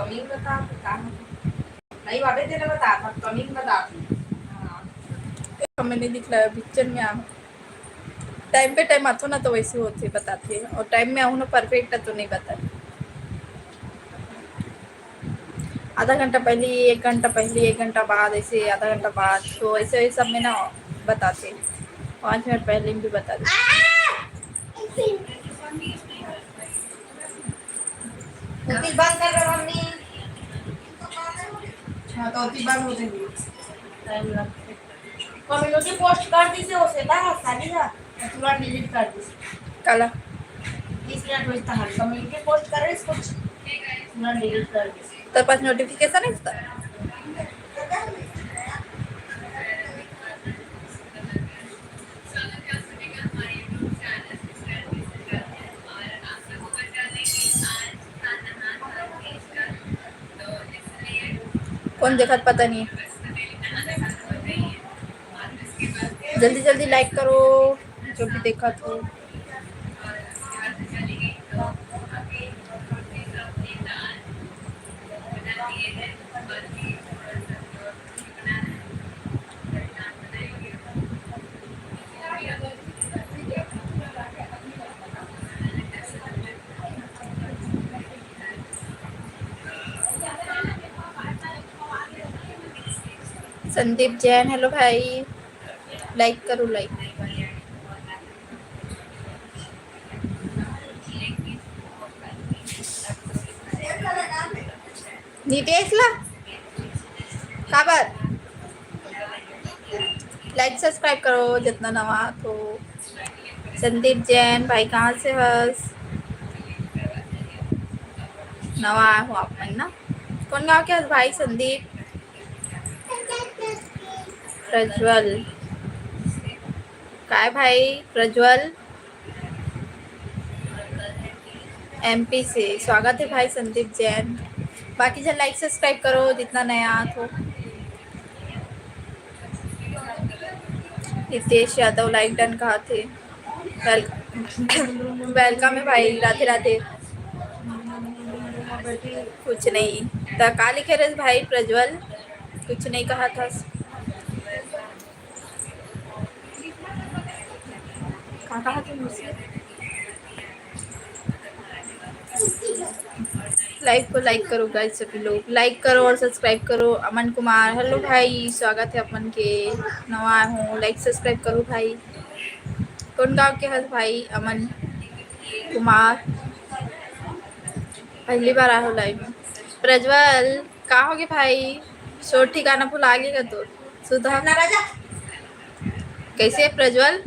Coming बता नहीं वाटे तेरे बता था कमिंग बता मैंने दिखलाया पिक्चर में आ टाइम पे टाइम आतो ना तो वैसे होते बताते हैं और टाइम में आऊँ ना परफेक्ट है तो नहीं बताते आधा घंटा पहले 1 घंटा पहले 1 घंटा बाद ऐसे आधा घंटा बाद तो ऐसे सब में ना बताते 5 मिनट पहले भी बता देते होती बंद कर रहा मम्मी हाँ तो होती बंद हो जाएगी टाइम लगता कम्युनिटी पोस्ट कर दी से उसे ना सारी ना पूरा डिलीट कर दी काला 30 मिनट होता है कम्युनिटी पोस्ट कर रहे इसको पूरा डिलीट कर दी तेरे पास नोटिफिकेशन है इसका कौन देखा पता नहीं जल्दी जल्दी लाइक करो जो भी देखा तो संदीप जैन हेलो भाई लाइक करो लाइक नितेश ला काबर लाइक सब्सक्राइब करो जितना नवा तो संदीप जैन भाई कहाँ से हस नवा आया हूँ आप में ना कौन गाँव के हस भाई संदीप प्रज्वल काय भाई प्रज्वल एमपी से स्वागत है भाई संदीप जैन बाकी जन लाइक सब्सक्राइब करो जितना नया तो रितेश यादव लाइक डन कहा थे वेलकम है भाई राधे राधे कुछ नहीं तो का लिखे रहे भाई प्रज्वल कुछ नहीं कहा था कहा था मुझसे लाइक को लाइक करो गाइस सभी लोग लाइक करो और सब्सक्राइब करो अमन कुमार हेलो भाई स्वागत है अपन के नवा हूँ लाइक सब्सक्राइब करो भाई कौन गाँव के हल भाई अमन कुमार पहली बार आया हो लाइव में प्रज्वल कहाँ होगे भाई शोर ठिकाना भुला गएगा तो सुधा कैसे है प्रज्वल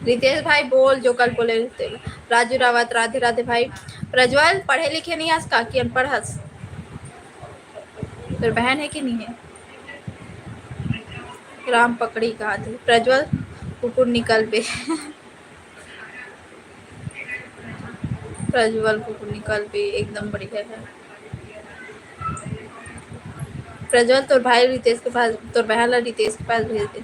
रितेश भाई बोल जो कल बोले थे राजू रावत राधे राधे भाई प्रज्वल पढ़े लिखे नहीं हंस का कि अनपढ़ हंस फिर बहन है कि नहीं है राम पकड़ी कहा थे प्रज्वल कुकुर निकल पे प्रज्वल कुकुर निकल पे एकदम बढ़िया है प्रज्वल तो भाई रितेश के पास तो बहन रितेश के पास भेज दे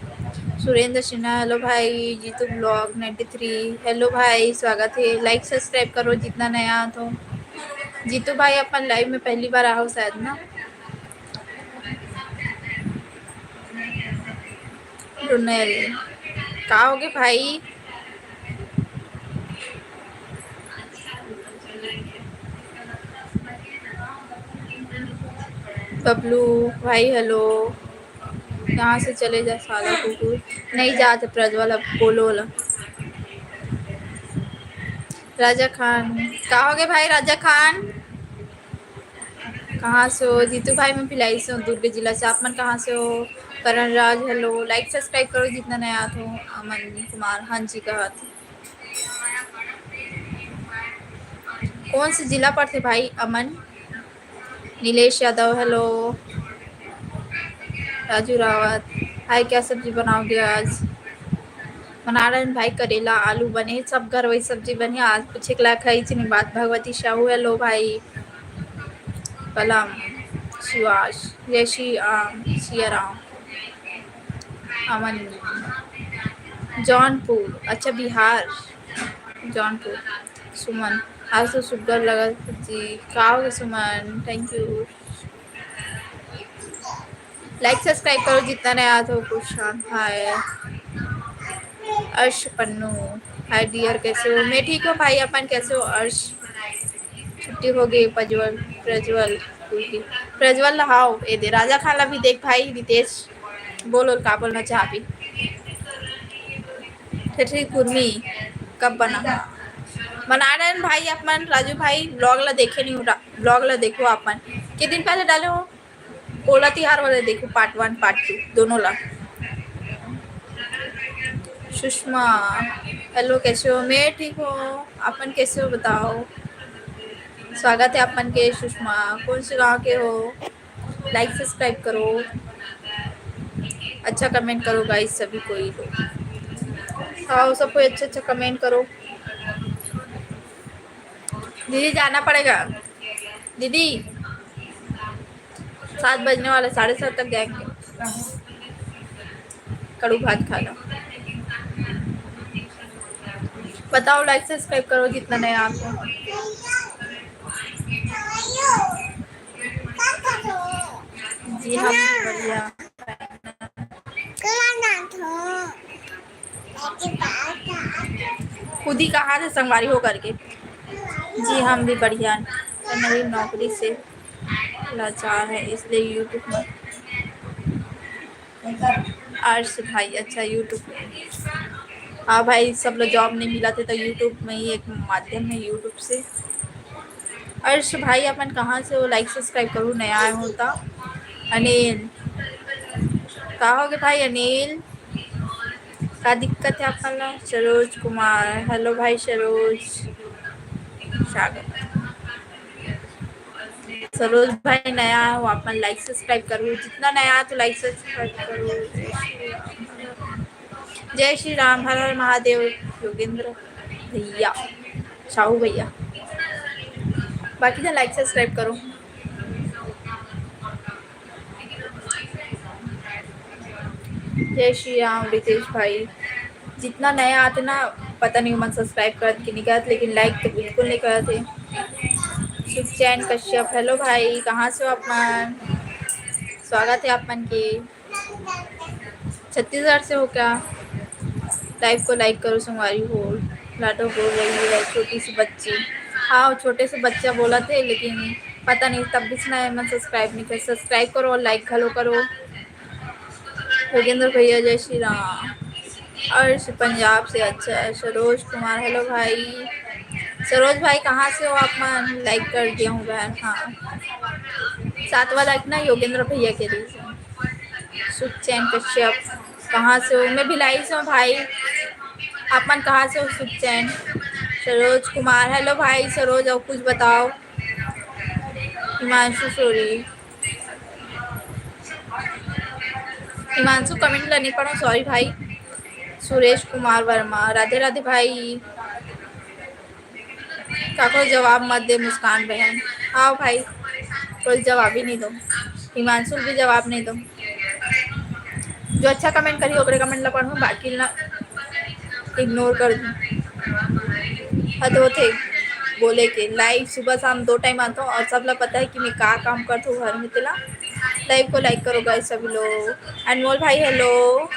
सुरेंद्र सिन्हा हेलो भाई जीतू ब्लॉग 93 हेलो भाई स्वागत है लाइक सब्सक्राइब करो जितना नया तो जीतू भाई अपन लाइव में पहली बार आओ शायद ना रुनेल कहा होगे भाई बबलू भाई हेलो यहाँ से चले जा साला कुकुर नहीं जाते प्रज्वल अब बोलो ला राजा खान कहा होगे भाई राजा खान कहाँ से हो जीतू भाई मैं भिलाई से हूँ दुर्ग जिला से आप मन कहाँ से हो करण राज हेलो लाइक सब्सक्राइब करो जितना नया तो अमन कुमार हाँ जी कहा था कौन से जिला पर थे भाई अमन नीलेश यादव हेलो राजू रावत भाई क्या सब्जी बनाओगे आज बना रहे भाई करेला आलू बने सब घर वही सब्जी बनी आज पूछे के लायक है नहीं बात भगवती शाहू हेलो भाई कलम शिवाश जय श्री राम सिया राम अमन जौनपुर अच्छा बिहार जौनपुर सुमन आज तो शुगर लगा जी। कहा सुमन, थैंक यू। लाइक सब्सक्राइब करो जितना नया तो कुशान। हाय अर्श पन्नू, हाय डियर, कैसे हो? मैं ठीक हूँ भाई, अपन कैसे हो? अर्श, छुट्टी हो गई प्रज्वल, प्रज्वल की प्रज्वल हाउ ए दे राजा खाला भी देख भाई। रितेश बोलो का बोलना चाह भी। ठेठी कुर्मी कब बना? बना रहे हैं भाई अपन। राजू भाई ब्लॉग ला देखे नहीं, ब्लॉग ला देखो अपन। कितने दिन पहले डाले हो? पोला तिहार वाले देखो, पार्ट 1 पार्ट 2 दोनों ला। सुषमा हेलो, कैसे हो? मैं ठीक हूँ, अपन कैसे हो बताओ? स्वागत है अपन के। सुषमा कौन से गांव के हो? लाइक सब्सक्राइब करो, अच्छा कमेंट करो गाइस सभी कोई लोग। हाँ सबको अच्छा अच्छा कमेंट करो। दीदी जाना पड़ेगा दीदी, 7 बजने वाले, 7:30 तक जाएंगे। कड़ू भात खाना। बताओ लाइक सब्सक्राइब करो जितना नया आप हो। जी हाँ बढ़िया। खुद ही कहा था संगवारी हो करके। जी हम भी बढ़िया। नई नौकरी से लाचार है इसलिए यूट्यूब में। अर्श भाई अच्छा यूट्यूब में। हाँ भाई सब लोग जॉब नहीं मिला थे तो यूट्यूब में ही एक माध्यम है, यूट्यूब से। अर्श भाई अपन कहाँ से हो? लाइक सब्सक्राइब करो नया आया होता। अनिल कहा होगे भाई? अनिल क्या दिक्कत है आपका? सरोज कुमार हेलो भाई सरोज, स्वागत। सरोज भाई नया हो अपन, लाइक सब्सक्राइब करो जितना नया तो लाइक सब्सक्राइब करो। जय श्री राम, हर हर महादेव। योगेंद्र भैया, शाहू भैया, बाकी तो लाइक सब्सक्राइब करो। जय श्री राम रितेश भाई, जितना नया आते ना पता नहीं मन सब्सक्राइब कर कि नहीं करते, लेकिन लाइक तो बिल्कुल नहीं करते। सुखचैन कश्यप हेलो भाई, कहाँ से हो अपन? स्वागत है अपन के। छत्तीसगढ़ से हो क्या? लाइव को लाइक करो संगवारी हो। लाडो बोल रही है छोटी सी बच्ची। हाँ छोटे से बच्चा बोला थे लेकिन पता नहीं तब भी सुना है मैं सब्सक्राइब नहीं कर। सब्सक्राइब करो और लाइक हेलो करो। योगेंद्र भैया जय श्री राम। अर्श पंजाब से अच्छा है। सरोज कुमार हेलो भाई। सरोज भाई कहाँ से हो आप? मैं लाइक कर दिया हूँ बहन। हाँ 7वां लाइक ना योगेंद्र भैया के लिए। सुखचैन कश्यप कहाँ से हो? मैं भिलाई से हूँ भाई। अपन कहाँ से हो? सुखचैन। सरोज कुमार हेलो भाई। सरोज और कुछ बताओ। हिमांशु सोरी, हिमांशु कमेंट नहीं पढ़ो सॉरी भाई। सुरेश कुमार वर्मा राधे राधे भाई। काको जवाब मत दे मुस्कान बहन। हाँ भाई कोई जवाब ही नहीं दो। हिमांशु भी जवाब नहीं दो। जो अच्छा कमेंट करी ओकरे कमेंट ला पढ़ूँ, बाकी ना इग्नोर कर दूँ। हद होते बोले के लाइव सुबह शाम 2 टाइम आता हूँ और सब लोग पता है कि मैं क्या काम करता हूँ घर में। तिला लाइव को लाइक करो गाइस सभी लोग। अनमोल भाई हेलो।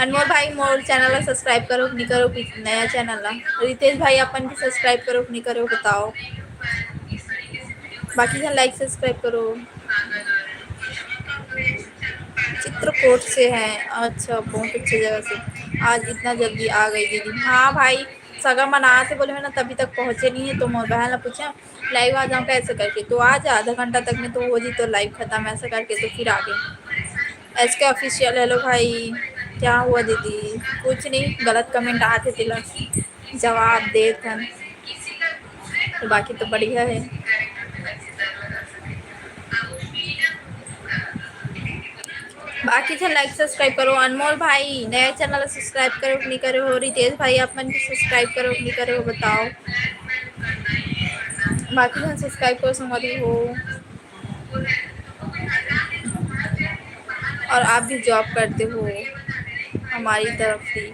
अनमोल भाई मोर चैनल ला सब्सक्राइब करो नहीं करो? नया चैनल ला। रितेश भाई अपन भी सब्सक्राइब करो नहीं करो बताओ। बाकी जन लाइक सब्सक्राइब करो। चित्रकूट से है अच्छा, बहुत अच्छी जगह से। आज इतना जल्दी आ गई दीदी? हाँ भाई सगा मना से बोले है ना तभी तक पहुँचे नहीं है तो मोर बहन ने पूछा लाइव आ जाऊँ कैसे करके, तो आज आधा घंटा तक में तो हो जी तो लाइव खत्म ऐसा करके तो फिर आगे। एस के ऑफिशियल हेलो भाई। क्या हुआ दीदी? कुछ नहीं, गलत कमेंट आते तिलक जवाब दे थन तो बाकी तो बढ़िया है। बाकी से लाइक सब्सक्राइब करो। अनमोल भाई नया चैनल सब्सक्राइब करो नहीं करो हो? रितेश भाई अपन भी सब्सक्राइब करो नहीं करो बताओ। बाकी जन सब्सक्राइब करो समझी हो। और आप भी जॉब करते हो हमारी तरफ ही।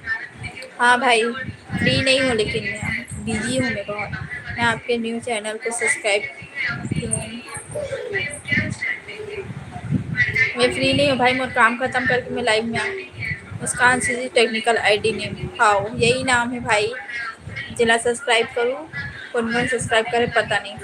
हाँ भाई फ्री नहीं हो लेकिन मैं बिजी हूँ मैं बहुत। मैं आपके न्यू चैनल को सब्सक्राइब की हूँ। मैं फ्री नहीं हूँ भाई, मोर काम खत्म करके मैं लाइव में आऊँ। मुस्कान सीजी टेक्निकल आईडी नेम, हाँ यही नाम है भाई। जिला सब्सक्राइब करूँ, कौन कौन सब्सक्राइब करे पता नहीं।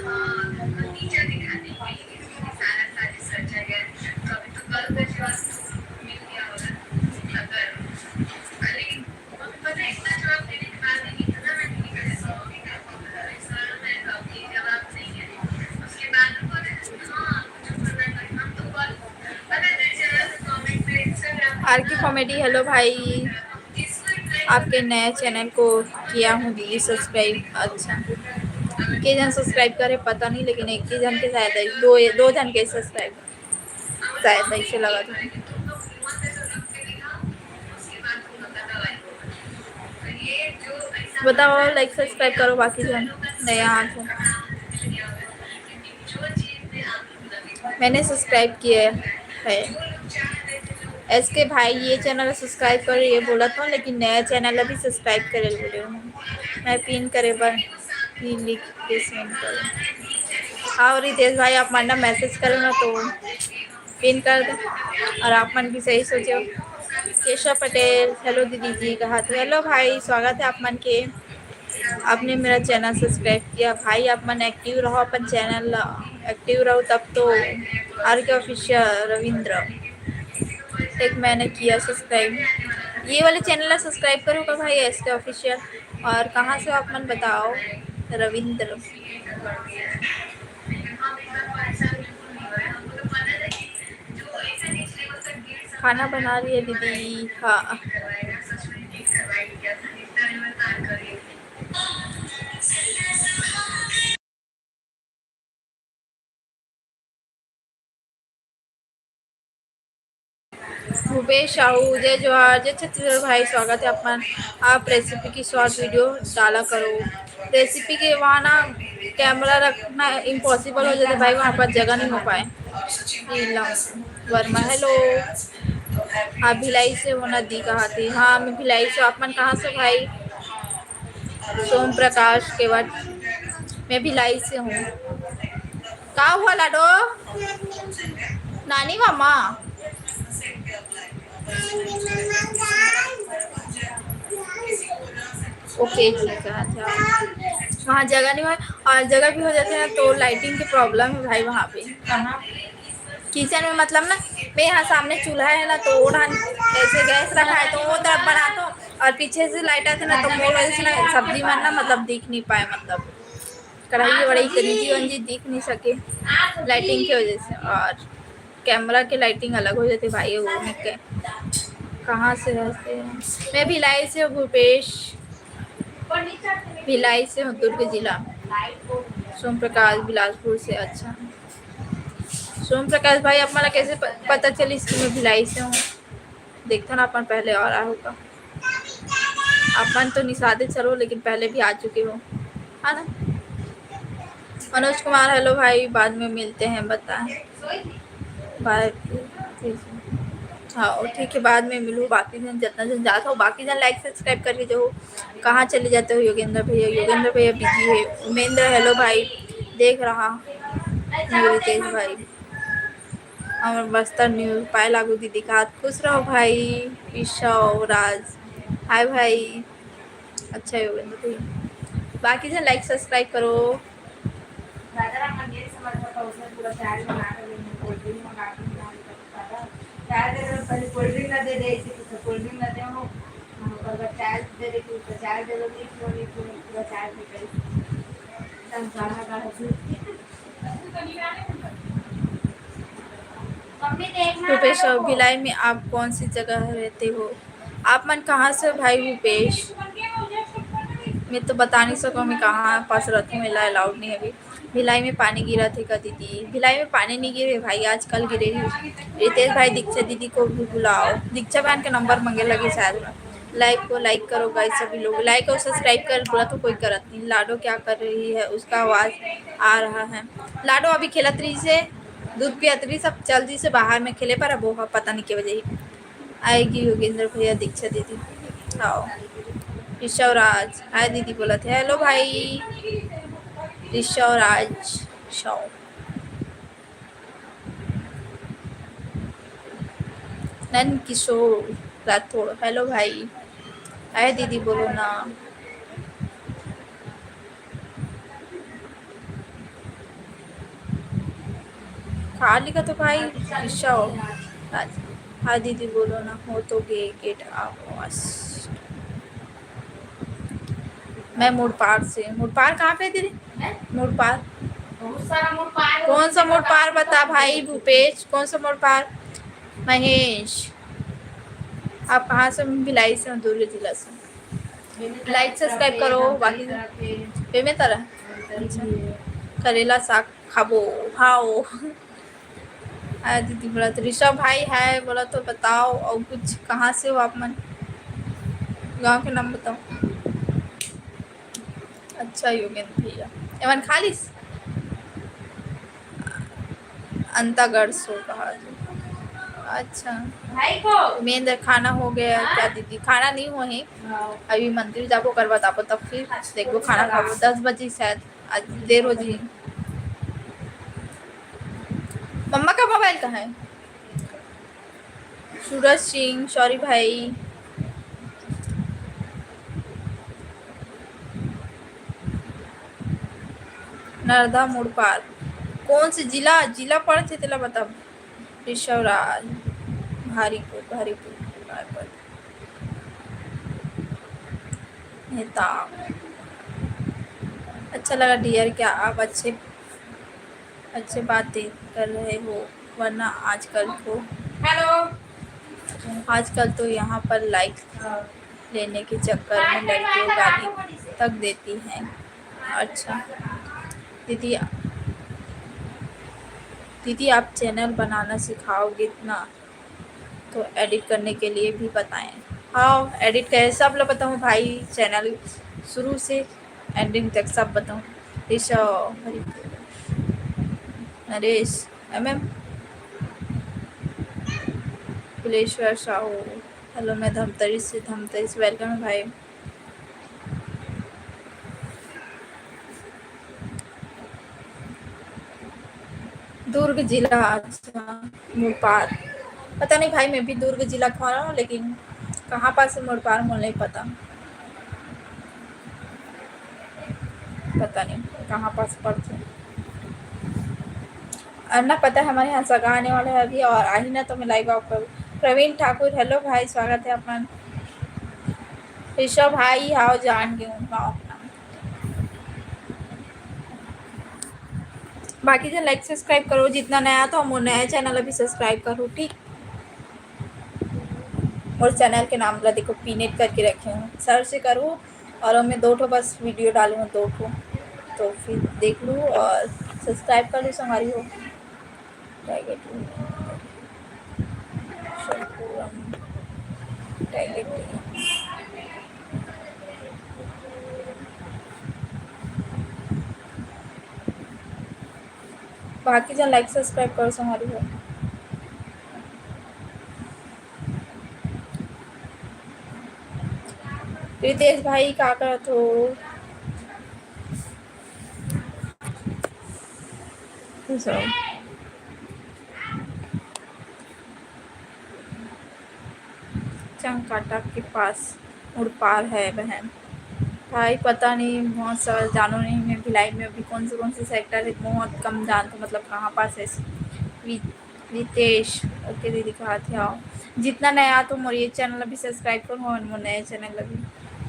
आर के कॉमेडी, हेलो भाई। आपके नए चैनल को किया हूँ दीदी सब्सक्राइब। अच्छा, के जन सब्सक्राइब करे पता नहीं, लेकिन एक ही जन के शायद है, दो जन के सब्सक्राइब शायद ऐसे लगा था। बताओ, लाइक सब्सक्राइब करो बाकी जन नया आप। मैंने सब्सक्राइब किया है। एस के भाई ये चैनल सब्सक्राइब कर ये बोला था, लेकिन नया चैनल अभी सब्सक्राइब करे बोले हूँ मैं। पिन करे पर ही लिख के सेंड करूँ। हाँ रितेश भाई, आप मानना मैसेज करो ना तो पिन कर दो। और आप मन भी सही सोचो। केशव पटेल, हेलो दीदी जी कहा थे। हेलो भाई, स्वागत है आप मन के। आपने मेरा चैनल सब्सक्राइब किया भाई। आप मन एक्टिव रहो, अपन चैनल एक्टिव रहो तब तो। आर के ऑफिशियल रविंद्र, एक मैंने किया सब्सक्राइब। ये वाले चैनल सब्सक्राइब करो का भाई, एस के ऑफिशियल। और कहाँ से आप मन बताओ। रविंद्र, खाना बना रही है दीदी। हाँ भूपेश साहू, जय जोहार, जय छत्तीसगढ़ भाई, स्वागत है अपन। आप रेसिपी की शॉर्ट वीडियो डाला करो। रेसिपी के वहाँ ना कैमरा रखना इम्पॉसिबल हो जाता है भाई, वहाँ पर जगह नहीं हो पाए। वर्मा, हेलो। आप भिलाई से हो नदी कहा थी। हाँ मैं भिलाई से। आप मन कहाँ से भाई। सोम प्रकाश केवट, मैं भिलाई से हूँ। का हुआ लाडो, नानी मामा। ओके ठीक है। अच्छा, वहाँ जगह नहीं है, और जगह भी हो जाती है ना तो लाइटिंग की प्रॉब्लम है भाई वहाँ पे। किचन में मतलब ना, मैं यहाँ सामने चूल्हा है ना तो वो ऐसे गैस रखा है तो वो तरफ बना दो, और पीछे से लाइट आती है ना तो मोर वजह से ना सब्जी में ना मतलब दिख नहीं पाए, मतलब कढ़ाई वढ़ाई करीजी वंजी दिख नहीं सके लाइटिंग की वजह से। और कैमरा की लाइटिंग अलग हो जाती है भाई। वो के कहाँ से रहते हैं। मैं भिलाई से हूँ भूपेश, भिलाई से हूँ, दुर्ग जिला। सोम प्रकाश बिलासपुर से। अच्छा सोम प्रकाश भाई, अब मला कैसे पता चली इसकी मैं भिलाई से हूँ। देखता ना अपन पहले और आया होगा। अपन तो निषादे चलो, लेकिन पहले भी आ चुके हो है ना। मनोज कुमार, हेलो भाई, बाद में मिलते हैं बताएं। बाय। हाँ ठीक है, बाद में मिलूँ। बाकी जन जितना जन जाता हो, बाकी जन लाइक सब्सक्राइब करके जो कहाँ चले जाते हो। योगेंद्र भैया, योगेंद्र भैया बिजी है। उमेंद्र, हेलो भाई, देख रहा रितेश भाई। और बस्तर न्यूज, पाए लागू दीदी का हाथ। खुश रहो भाई। ईशव राज, हाय भाई। अच्छा योगेंद्र भैया, बाकी जन लाइक सब्सक्राइब करो। कोल्ड ड्रिंक ना दे दे, कोल्ड ड्रिंक ना दे हो, चाय दे दे, चाय दे दो, पूरा चाय पी भूपेश, भिलाई में आप कौन सी जगह रहते हो। आप मन कहाँ से भाई भूपेश। मैं तो बता नहीं सकूँ मैं कहाँ पास रहती हूँ, मेला अलाउड नहीं है अभी। भिलाई में पानी गिरा थे का दीदी। भिलाई में पानी नहीं गिरे भाई, आजकल गिरे ही। रितेश भाई, दीक्षा दीदी को भी बुलाओ। दीक्षा बहन का नंबर मांगे लगे शायद। लाइक को लाइक करो गाइस, सभी लोग लाइक और सब्सक्राइब कर बोला तो कोई करत नहीं। लाडो क्या कर रही है, उसका आवाज़ आ रहा है। लाडो अभी खेलत रही से, दूध पियात रही, सब चल रही से बाहर में खेले पर अब वो पता नहीं की वजह ही आएगी। योगेंद्र भैया, दीक्षा दीदी, हाँ ऋषव राज हाय दीदी बोला थे हेलो भाई ऋषव राज शो नन किशोर राठौड़ हेलो भाई हाय दीदी बोलो ना खा लिखा तो भाई ऋषव राज हाय दीदी बोलो ना हो तो गेट आवाज मैं मुड़पार से मुड़पार कहाँ पे दीदी मुड़पार बहुत सारा मोड़ पार कौन सा मोड़ पार बता भाई भूपेश कौन सा मोड़ पार महेश आप कहाँ से भिलाई से दुर्ग जिला से लाइक सब्सक्राइब करो बाकी पे में तरह अच्छा करेला साग खाबो हाओ आया दीदी बोला तो ऋषभ भाई है बोला तो बताओ और कुछ कहाँ से हो आप मन गांव के नाम बताओ अच्छा योगेंद्र भैया एवन खालिस अंतागढ़ सो कहा अच्छा भाई को मेंदर खाना हो गया क्या दीदी खाना नहीं हुआ है अभी मंदिर जाबो करवा ताबो तब फिर देखो खाना खाबो 10 बजे शायद आज देर हो जी मम्मा का मोबाइल कहाँ है सूरज सिंह सॉरी भाई नर्मदा मोड़ पार कौन से जिला पढ़ थे तेला बता ऋषव राज भारीपुर नेता अच्छा लगा डियर क्या आप अच्छे बातें कर रहे हो वरना आजकल तो यहाँ पर लाइक लेने के चक्कर में लड़कियों गाली तक देती हैं अच्छा दीदी आप चैनल बनाना सिखाओगे ना तो एडिट करने के लिए भी बताएं हाँ एडिट कैसे सब लोग बताऊँ भाई चैनल शुरू से एंडिंग तक सब बताऊँ नरेश कुलेश्वर साहू हेलो मैं धमतरी से वेलकम है भाई दुर्ग जिला अच्छा मुड़पार पता नहीं भाई मैं भी दुर्ग जिला खा रहा हूँ लेकिन कहाँ पास से मुड़पार मुझे नहीं पता नहीं कहाँ पास पड़ते और ना पता है हमारे यहाँ सगा आने वाला है अभी और आई ना तो मैं लाइव आउट करूँ प्रवीण ठाकुर हेलो भाई स्वागत है अपन ऋषभ भाई हाओ जान गए बाकी जो लाइक सब्सक्राइब करो जितना नया तो हम नया चैनल अभी सब्सक्राइब करो ठीक और चैनल के नाम ला देखो पीनेट करके रखे हूँ सर्च से करूँ और मैं 2 बस वीडियो डालूँ 2 तो फिर देख लूँ और सब्सक्राइब कर लूँ हमारी हो बाकी जन लाइक सब्सक्राइब करो हमारी हो रितेश भाई क्या करत हो चंकाटा के पास मुड़पार है बहन भाई पता नहीं बहुत सारा जानो नहीं मैं भिलाई में अभी कौन से सेक्टर है बहुत कम जानता हूँ मतलब कहाँ पास है रितेश ओके दीदी कहा थे आओ जितना नया तो मोर ये चैनल अभी सब्सक्राइब करो और मोर नया चैनल अभी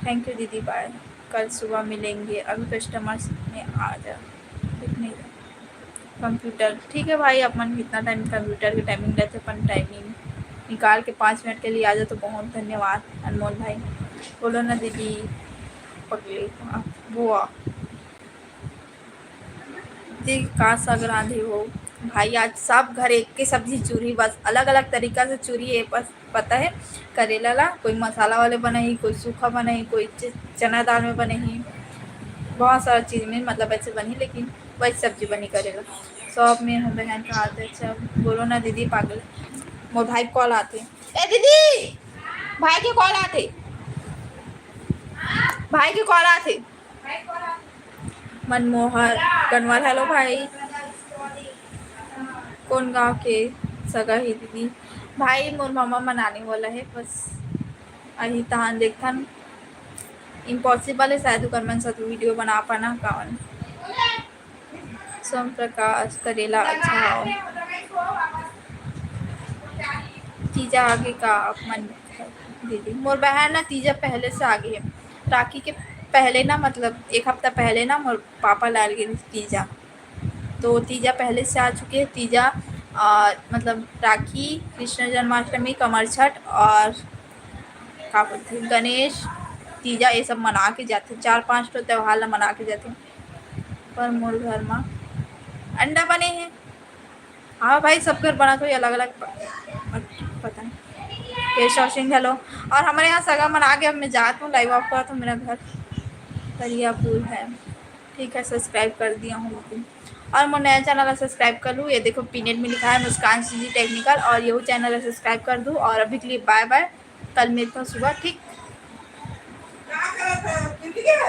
थैंक यू दीदी बाय कल सुबह मिलेंगे अभी कस्टमर्स में आ जा नहीं कंप्यूटर ठीक है भाई अपन कितना टाइम कंप्यूटर के टाइमिंग रहते अपन टाइमिंग निकाल के 5 मिनट के लिए आ जाओ तो बहुत धन्यवाद अनमोल भाई बोलो ना दीदी पकड़े बुआ दीदी कहाँ सग रांधे हो भाई आज सब घर एक के सब्जी चूरी बस अलग अलग तरीका से चूरी है बस पता है करेला ला कोई मसाला वाले बनाई कोई सूखा बनाई कोई चना दाल में बनाई बहुत सारा चीज़ में मतलब ऐसे बनी लेकिन वही सब्जी बनी करेला सब में हम बहन का आते अच्छा बोलो ना दीदी पागल मोर भाई कॉल आते ए दीदी भाई के कॉल आते भाई के कॉल आते मनमोहर कनवर। हेलो भाई, कौन गांव के सगा ही दीदी? भाई मोर मामा मनाने वाला है बस अही तहान देखथन। इम्पॉसिबल है शायद ओकर मन साथ वीडियो बना पाना कावन। सोम प्रकाश करेला अच्छा हो। तीजा आगे का मन दीदी मोर बहन ना तीजा पहले से आगे है। राखी के पहले ना मतलब एक हफ्ता पहले ना मोर पापा लाल गए तीजा, तो तीजा पहले से आ चुके हैं। तीजा मतलब राखी, कृष्ण जन्माष्टमी, कमर छठ और का बोलते गणेश तीजा ये सब मना के जाते। 4-5 तो त्यौहार ला मना के जाते। पर मोर घर में अंडा बने हैं। हाँ भाई सब घर बना तो अलग अलग पता नहीं। केशव सिंह हेलो। और हमारे यहाँ सगा मना के अब मैं जाती हूँ लाइव ऑफ का, तो मेरा घर करियापुर है। ठीक है सब्सक्राइब कर दिया हूँ लेकिन। और मैं नया चैनल सब्सक्राइब कर लूँ। ये देखो पिनेट में लिखा है मुस्कान सीजी टेक्निकल, और यही चैनल सब्सक्राइब कर दूँ। और अभी के लिए बाय बाय, कल मिलता हूँ सुबह ठीक।